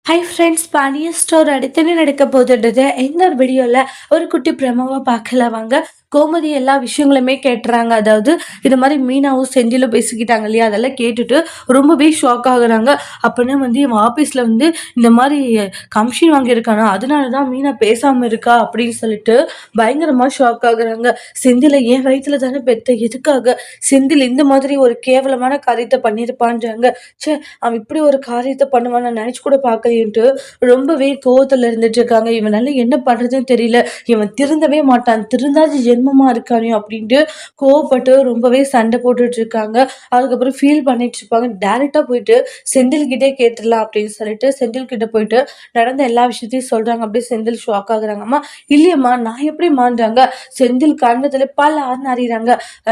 Hi friends! Pandian store அடுத்தது நடக்க போகுதுன்றத இந்த ஒரு வீடியோல ஒரு குட்டி ப்ரோமோவா பார்க்கலாம் வாங்க. கோமதி எல்லா விஷயங்களுமே கேட்டுறாங்க. அதாவது இது மாரி மீனாவும் செந்திலும் பேசிக்கிட்டாங்க இல்லையா? அதெல்லாம் கேட்டுட்டு ரொம்பவே ஷாக் ஆகுறாங்க. அப்பன்னா வந்து இவன் ஆஃபீஸ்ல வந்து இந்த மாரி கமிஷன் வாங்கியிருக்கானா? அதனால தான் மீனா பேசாம இருக்கா அப்படின்னு சொல்லிட்டு பயங்கரமா ஷாக் ஆகுறாங்க. செந்தில என் வயித்துல தானே பெத்த. எதுக்காக செந்தில் இந்த மாதிரி ஒரு கேவலமான காரியத்த பண்ணியிருப்பான்றாங்க. ச்சே! அவன் இப்படி ஒரு காரியத்த பண்ணுவான்னு நான் நெனச்சு கூட பார்க்கலையேன்ட்டு ரொம்பவே கோவத்துல இருந்துட்டு இருக்காங்க. இவனால என்ன பண்றதுன்னு தெரியல. இவன் திருந்தவே மாட்டான். திருந்தாத ஜென்மமா இருக்கானே அப்படின்ட்டு கோவப்பட்டு ரொம்பவே சண்டை போட்டுட்டு இருக்காங்க. அதுக்கப்புறம் ஃபீல் பண்ணிட்டு இருப்பாங்க. டைரக்ட்டா போயிட்டு செந்தில் கிட்டே கேட்டுறலாம் அப்படின்னு சொல்லிட்டு செந்தில் கிட்ட போயிட்டு நடந்த எல்லா விஷயத்தையும் சொல்றாங்க. அப்படியே செந்தில் ஷாக் ஆகுறாங்க. அம்மா இல்லையம்மா நான் எப்படிம்மான்றாங்க. செந்தில் கண்ணத்துல பலார்ன்னு அறியறாங்க.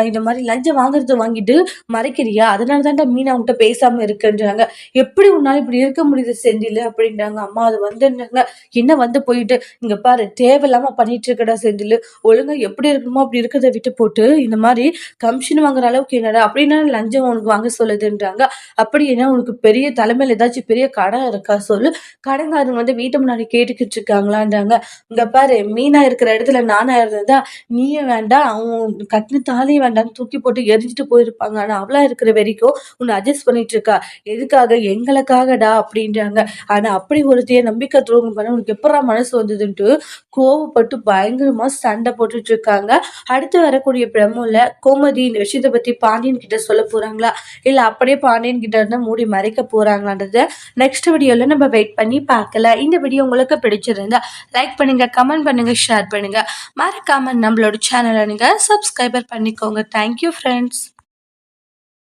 இந்த மாதிரி லஞ்சம் வாங்குறது வாங்கிட்டு மறைக்கிறியா? அதனால தான்டா மீனா உன்கிட்ட பேசாம இருக்குன்றாங்க. எப்படி உன்னால இப்படி இருக்க முடியுது செந்தில் அப்படின்றாங்க. அம்மா அது வந்துன்றாங்க. என்ன வந்து போயிட்டு இங்க பாரு தேவையில்லாம பண்ணிட்டு இருக்கடா செந்தில். ஒழுங்கா எப்படி இருக்கணுமோ அப்படி இருக்கிறத விட்டு போட்டு இந்த மாதிரி கமிஷன் வாங்குற அளவுக்கு என்னடா அப்படின்னா லஞ்சம் உனக்கு வாங்க சொல்லுதுன்றாங்க. அப்படி என்ன உனக்கு பெரிய தலைமையில ஏதாச்சும் பெரிய கடன் இருக்கா சொல்லு. கடன்காரங்க வந்து வீட்டு முன்னாடி கேட்டுக்கிட்டு இருக்காங்களான்றாங்க. இங்க பாரு மீனா இருக்கிற இடத்துல நானா இருந்ததா நீயும் வேண்டாம் அவன் கட்டின தாலியும் வேண்டாம்னு தூக்கி போட்டு எரிஞ்சிட்டு போயிருப்பாங்க. ஆனா அவளா இருக்கிற வரைக்கும் உன்னை அட்ஜஸ்ட் பண்ணிட்டு இருக்கா. எதுக்காக? எங்களுக்காகடா அப்படின்றாங்க. ஆனா அப்படி ஒருத்தைய நம்பிக்கை துரோகம் பண்ண உனக்கு எப்படா மனசு வந்ததுன்ட்டு கோவப்பட்டு பயங்கரமா சண்டை போட்டுட்டு இருக்காங்க. அடுத்து வரக்கூடிய ப்ரோமோல கோமதி இந்த விஷயத்த பத்தி பாண்டியன் கிட்ட சொல்ல போறாங்களா? இல்ல அப்படியே பாண்டியன் கிட்ட இருந்தா மூடி மறைக்க போறாங்களான்றத நெக்ஸ்ட் வீடியோல நம்ம வெயிட் பண்ணி பார்க்கலாம். இந்த வீடியோ உங்களுக்கு பிடிச்சிருந்தா லைக் பண்ணுங்க, கமெண்ட் பண்ணுங்க, ஷேர் பண்ணுங்க. மறக்காம நம்மளோட சேனலை நீங்க சப்ஸ்கிரைபர் பண்ணிக்கோங்க. Thank you friends.